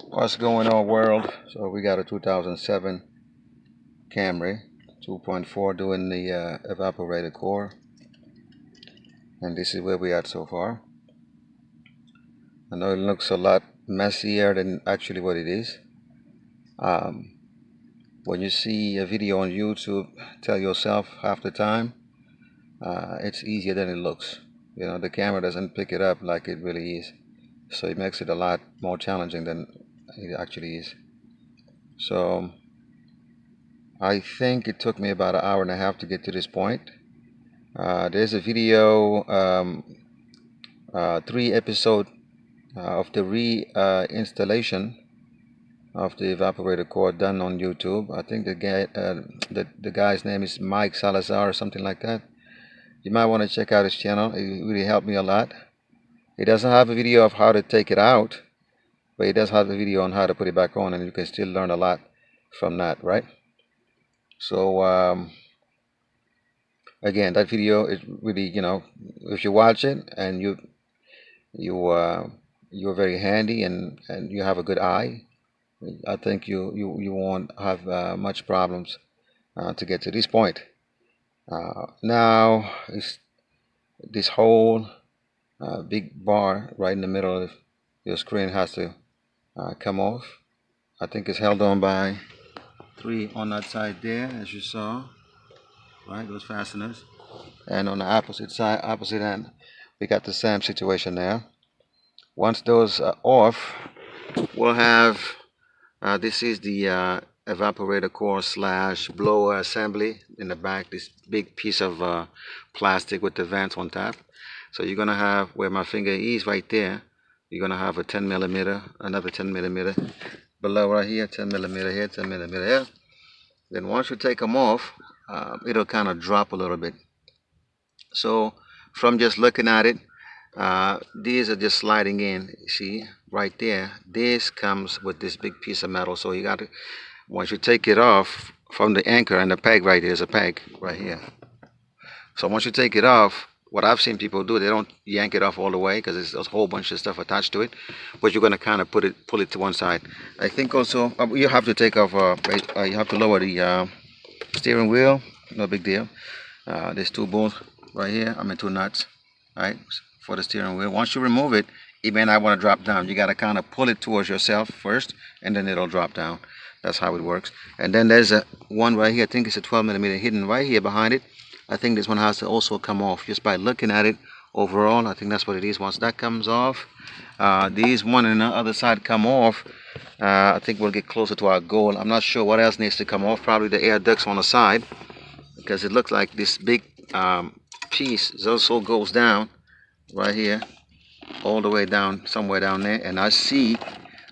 What's going on, world? So we got a 2007 Camry 2.4 doing the evaporator core, and this is where we are so far. I know it looks a lot messier than actually what it is. Um, when you see a video on YouTube, tell yourself half the time it's easier than it looks. You know, the camera doesn't pick it up like it really is, so it makes it a lot more challenging than it actually is. So I think it took me about an hour and a half to get to this point. There's a video, 3 episode of the reinstallation of the evaporator core done on YouTube. I think the guy's name is Mike Salazar or something like that. You might want to check out his channel. It really helped me a lot. He doesn't have a video of how to take it out, but he does have a video on how to put it back on, and you can still learn a lot from that, right? So again, that video is really, if you watch it and you're very handy and you have a good eye, I think you won't have much problems to get to this point. Now this whole big bar right in the middle of your screen has to come off. I think it's held on by 3 on that side there, as you saw, right? Those fasteners. And on the opposite side, opposite end, we got the same situation there. Once those are off, we'll have this is the evaporator core slash blower assembly in the back. This big piece of plastic with the vents on top. So you're gonna have, where my finger is right there, you're gonna have a 10 millimeter, another 10 millimeter below right here, 10 millimeter here, 10 millimeter here. Then once you take them off, it'll kind of drop a little bit. So from just looking at it, these are just sliding in. See right there, this comes with this big piece of metal. So you got to, once you take it off from the anchor, and the peg right there is a peg right here. So once you take it off, what I've seen people do, they don't yank it off all the way because there's a whole bunch of stuff attached to it, but you're going to kind of pull it to one side. I think also you have to take off, you have to lower the steering wheel. No big deal. There's 2 bolts right here. 2 nuts, right, for the steering wheel. Once you remove it, it may not want to drop down. You got to kind of pull it towards yourself first, and then it'll drop down. That's how it works. And then there's one right here. I think it's a 12 millimeter hidden right here behind it. I think this one has to also come off just by looking at it overall. I think that's what it is. Once that comes off, these one and the other side come off. I think we'll get closer to our goal. I'm not sure what else needs to come off. Probably the air ducts on the side, because it looks like this big piece also goes down right here, all the way down, somewhere down there. And I see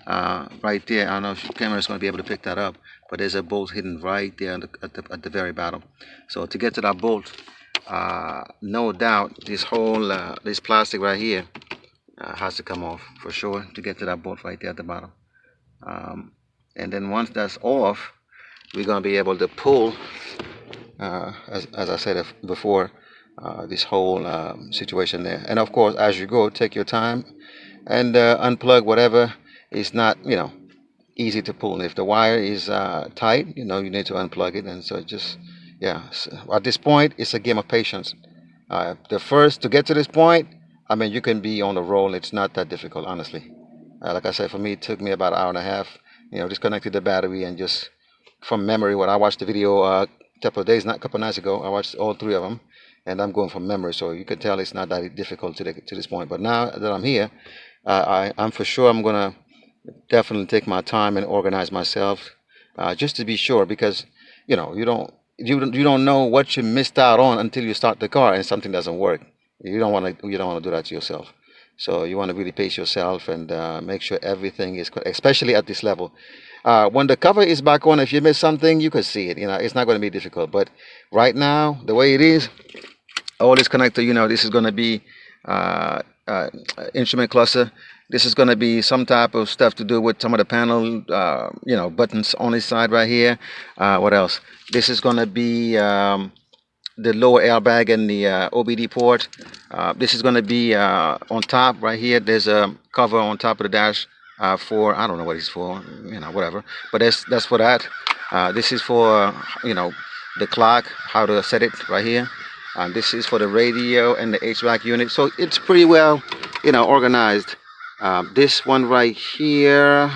right there, I don't know if the camera is going to be able to pick that up, but there's a bolt hidden right there at the very bottom. So to get to that bolt, no doubt this whole this plastic right here has to come off for sure to get to that bolt right there at the bottom. And then once that's off, we're going to be able to pull, as I said before, this whole situation there. And of course, as you go, take your time and unplug whatever is not, easy to pull. If the wire is tight, you need to unplug it. And so just, so at this point, it's a game of patience. The first to get to this point, you can be on the roll. It's not that difficult, honestly. Like I said, for me, it took me about an hour and a half. Disconnected the battery and just from memory. When I watched the video a couple of nights ago, I watched all 3 of them, and I'm going from memory. So you can tell it's not that difficult to this point. But now that I'm here, I'm for sure I'm gonna definitely take my time and organize myself, just to be sure, because you don't know what you missed out on until you start the car and something doesn't work. You don't want to do that to yourself. So you want to really pace yourself and make sure everything is correct, especially at this level. When the cover is back on, if you miss something, you can see it. It's not going to be difficult. But right now, the way it is, all this connector, this is going to be instrument cluster. This is going to be some type of stuff to do with some of the panel, buttons on this side right here. What else? This is going to be the lower airbag and the OBD port. This is going to be on top right here. There's a cover on top of the dash for, I don't know what it's for, you know, whatever. But that's for that. This is for, you know, the clock, how to set it right here. This is for the radio and the HVAC unit. So it's pretty well, you know, organized. This one right here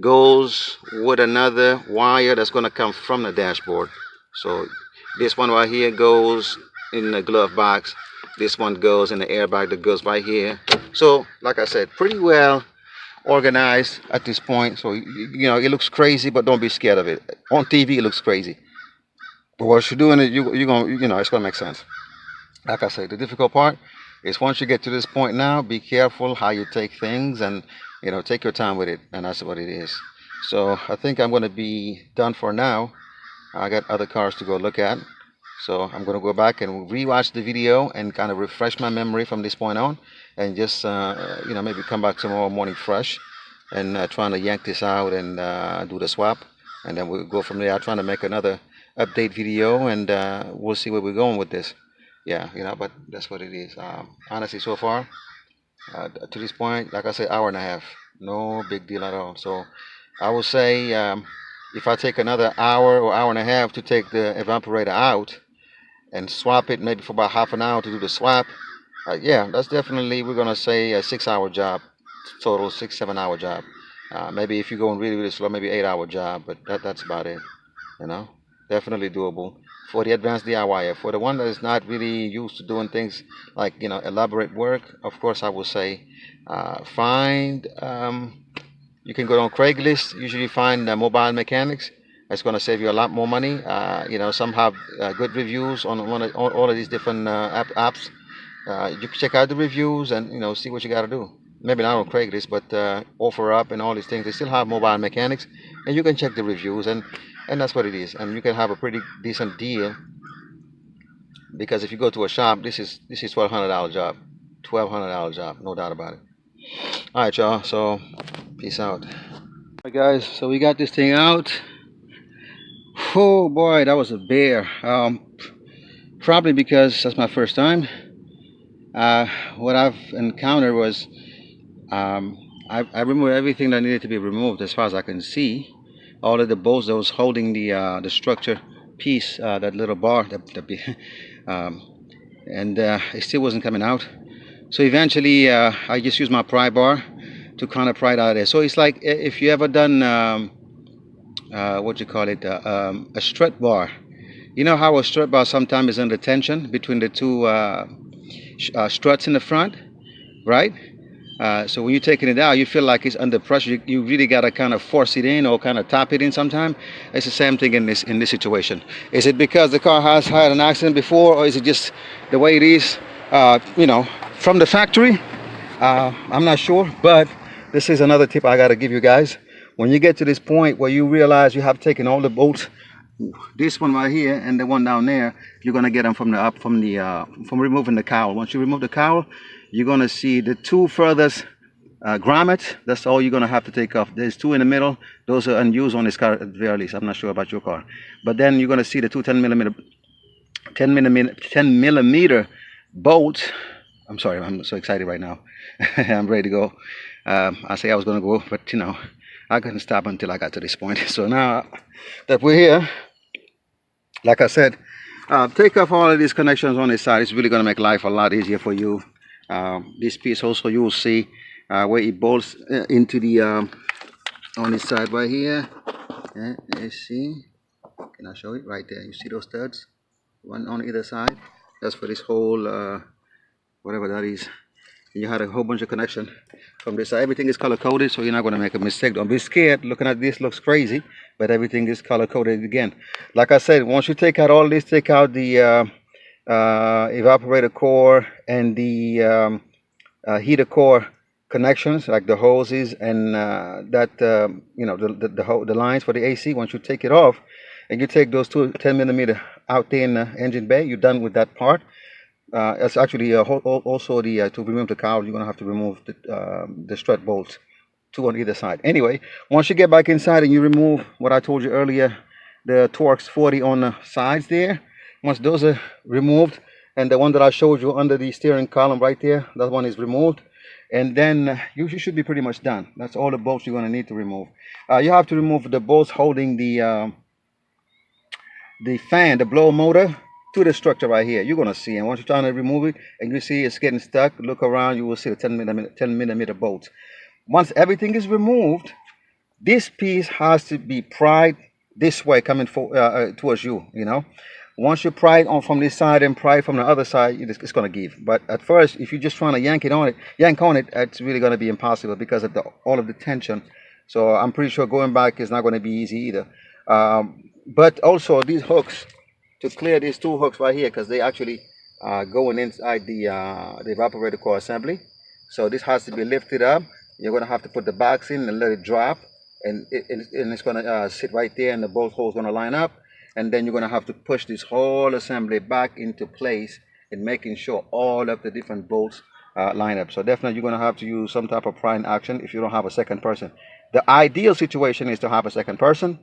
goes with another wire that's going to come from the dashboard. So this one right here goes in the glove box. This one goes in the airbag that goes right here. So like I said, pretty well organized at this point. So you know, it looks crazy, but don't be scared of it. On TV it looks crazy, but once you're doing it, you're gonna, you know, it's gonna make sense. Like I said, the difficult part is once you get to this point now, be careful how you take things, and you know, take your time with it, and that's what it is. So I think I'm going to be done for now. I got other cars to go look at, so I'm going to go back and rewatch the video and kind of refresh my memory from this point on, and just you know, maybe come back tomorrow morning fresh and trying to yank this out and do the swap, and then we'll go from there. I'm trying to make another update video, and we'll see where we're going with this. Yeah, you know, but that's what it is. Honestly, so far to this point, like I said, hour and a half, no big deal at all. So I would say if I take another hour or hour and a half to take the evaporator out and swap it, maybe for about half an hour to do the swap, yeah, that's definitely, we're gonna say a 6 hour job total, 6 7 hour job. Maybe if you're going really really slow, maybe 8 hour job, but that's about it. You know, definitely doable for the advanced DIYer. For the one that is not really used to doing things like, you know, elaborate work, of course I would say find, you can go on Craigslist, usually find mobile mechanics. It's going to save you a lot more money. You know, some have good reviews on all of these different apps. You can check out the reviews and, you know, see what you got to do. Maybe not on Craigslist, but OfferUp and all these things, they still have mobile mechanics, and you can check the reviews, and that's what it is. And you can have a pretty decent deal, because if you go to a shop, this is $1,200 job, $1,200 job, no doubt about it. All right, y'all. So peace out. All right, guys. So we got this thing out. Oh boy, that was a bear. Probably because that's my first time. What I've encountered was I removed everything that needed to be removed as far as I can see. All of the bolts that was holding the structure piece, that little bar, and it still wasn't coming out. So eventually I just used my pry bar to kind of pry it out of there. So it's like if you ever done what you call it, a strut bar. You know how a strut bar sometimes is under tension between the two struts in the front, right? So when you're taking it out, you feel like it's under pressure. You really got to kind of force it in or kind of tap it in sometime. It's the same thing in this situation. Is it because the car has had an accident before, or is it just the way it is, you know, from the factory? I'm not sure, but this is another tip I got to give you guys. When you get to this point where you realize you have taken all the bolts, this one right here and the one down there, you're gonna get them from removing the cowl. Once you remove the cowl, you're gonna see the two furthest grommets. That's all you're gonna have to take off. There's two in the middle. Those are unused on this car at the very least. I'm not sure about your car, but then you're gonna see the two 10 millimeter bolts. I'm sorry, I'm so excited right now. I'm ready to go. I say I was gonna go, but you know, I couldn't stop until I got to this point. So now that we're here, like I said, take off all of these connections on this side. It's really going to make life a lot easier for you. This piece also, you will see where it bolts into the on this side right here. You see, can I show it right there? You see those studs, one on either side. That's for this whole whatever that is. And you had a whole bunch of connection from this side. Everything is color coded, so you're not going to make a mistake. Don't be scared. Looking at this looks crazy, but everything is color coded again. Like I said, once you take out all this, take out the evaporator core and the heater core connections, like the hoses and that you know, the lines for the AC. Once you take it off and you take those two 10 millimeter out there in the engine bay, you're done with that part. It's actually also the to remove the cowl, you're gonna have to remove the strut bolts, two on either side. Anyway, once you get back inside and you remove what I told you earlier, the Torx 40 on the sides there, once those are removed, and the one that I showed you under the steering column right there, that one is removed, and then you should be pretty much done. That's all the bolts you're going to need to remove. You have to remove the bolts holding the fan, the blower motor, to the structure right here. You're going to see, and once you're trying to remove it and you see it's getting stuck, look around, you will see the 10 millimeter bolts. Once everything is removed, this piece has to be pried this way, coming towards you, you know. Once you pry it on from this side and pry from the other side, it's going to give. But at first, if you're just trying to yank on it, it's really going to be impossible because of all of the tension. So I'm pretty sure going back is not going to be easy either. But also these hooks, to clear these two hooks right here, because they actually going inside the evaporator core assembly. So this has to be lifted up. You're going to have to put the box in and let it drop, and it's going to sit right there, and the bolt hole's going to line up. And then you're going to have to push this whole assembly back into place and making sure all of the different bolts line up. So definitely you're going to have to use some type of prying action if you don't have a second person. The ideal situation is to have a second person.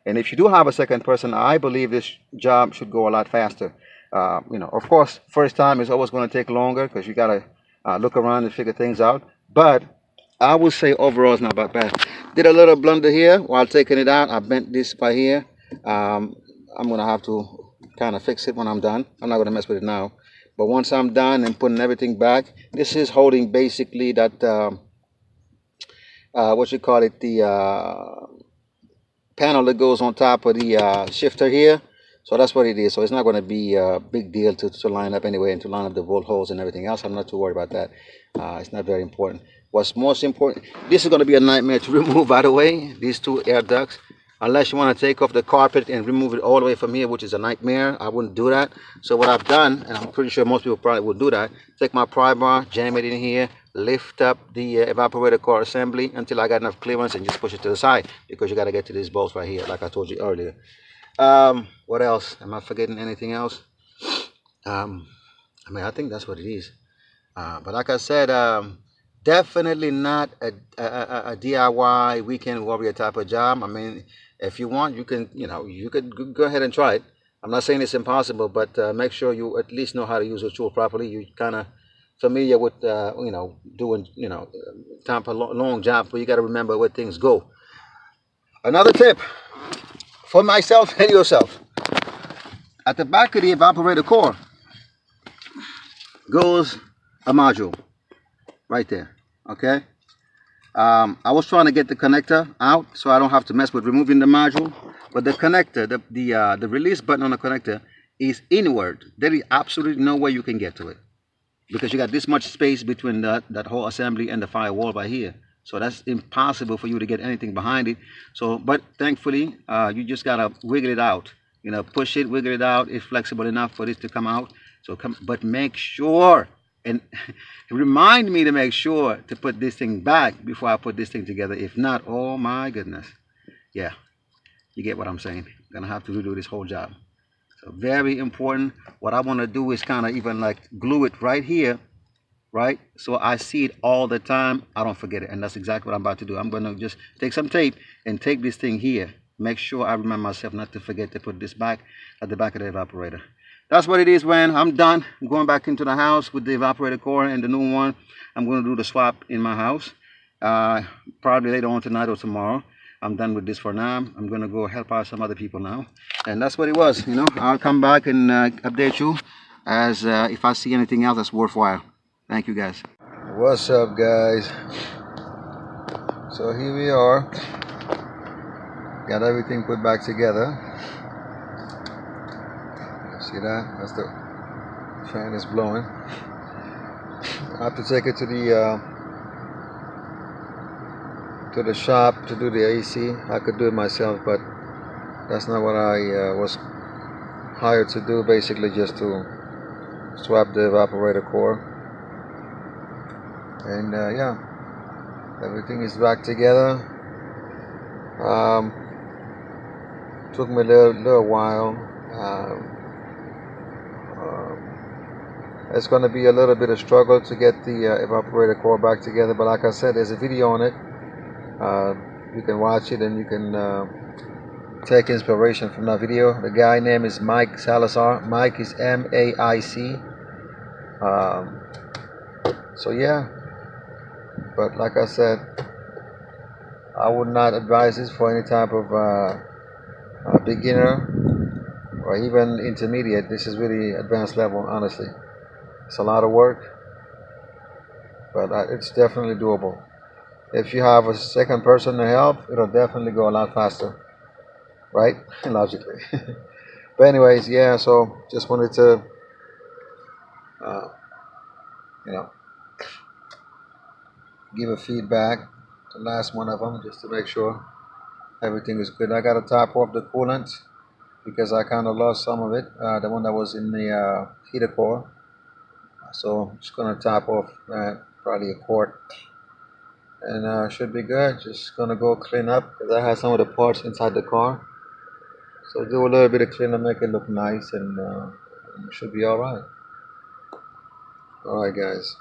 And if you do have a second person, I believe this job should go a lot faster. You know, of course, first time is always going to take longer because you got to look around and figure things out. But I would say overall it's not that bad. Did a little blunder here while taking it out. I bent this by here. I'm going to have to kind of fix it when I'm done. I'm not going to mess with it now. But once I'm done and putting everything back, this is holding basically that, what you call it, the panel that goes on top of the shifter here. So that's what it is. So it's not going to be a big deal to line up anyway and to line up the bolt holes and everything else. I'm not too worried about that. It's not very important. What's most important, this is going to be a nightmare to remove, by the way, these two air ducts. Unless you want to take off the carpet and remove it all the way from here, which is a nightmare. I wouldn't do that. So what I've done, and I'm pretty sure most people probably would do that, take my pry bar, jam it in here, lift up the evaporator core assembly until I got enough clearance, and just push it to the side, because you got to get to these bolts right here, like I told you earlier. What else? Am I forgetting anything else? I mean, I think that's what it is. But like I said, definitely not a DIY weekend warrior type of job. I mean, if you want, you can, you could go ahead and try it. I'm not saying it's impossible, but make sure you at least know how to use your tool properly. You kind of familiar with, doing, type of long job, but you got to remember where things go. Another tip for myself and yourself: at the back of the evaporator core goes a module right there. Okay. I was trying to get the connector out so I don't have to mess with removing the module, but the connector, the release button on the connector is inward. There is absolutely no way you can get to it, because you got this much space between that whole assembly and the firewall right here. So that's impossible for you to get anything behind it. So, but thankfully, you just gotta wiggle it out. Push it, wiggle it out. It's flexible enough for this to come out. So but make sure, and remind me to make sure to put this thing back before I put this thing together. If not, oh my goodness. Yeah, you get what I'm saying. I'm gonna have to redo this whole job. So very important. What I want to do is kind of even like glue it right here, right? So I see it all the time. I don't forget it. And that's exactly what I'm about to do. I'm going to just take some tape and tape this thing here. Make sure I remind myself not to forget to put this back at the back of the evaporator. That's what it is. When I'm done, I'm going back into the house with the evaporator core and the new one. I'm going to do the swap in my house. Probably later on tonight or tomorrow. I'm done with this for now. I'm going to go help out some other people now. And that's what it was. I'll come back and update you as if I see anything else that's worthwhile. Thank you, guys. What's up, guys? So here we are. Got everything put back together. See that? That's the fan is blowing. I have to take it to the shop to do the AC. I could do it myself, but that's not what I was hired to do. Basically, just to swap the evaporator core. And yeah, everything is back together. Took me a little while. It's going to be a little bit of struggle to get the evaporator core back together, but like I said, there's a video on it. You can watch it and you can take inspiration from that video. The guy name is Mike Salazar. Mike is M-A-I-C. So yeah, But like I said, I would not advise this for any type of beginner or even intermediate. This is really advanced level, honestly. It's a lot of work, but it's definitely doable. If you have a second person to help, it'll definitely go a lot faster, right? Logically. But anyways, yeah. So just wanted to, uh, you know, give a feedback. The last one of them, just to make sure everything is good. I got to top off the coolant because I kind of lost some of it, the one that was in the heater core. So I'm just gonna top off probably a quart, and should be good. Just gonna go clean up because I have some of the parts inside the car. So do a little bit of cleanup, make it look nice, and should be all right. All right, guys.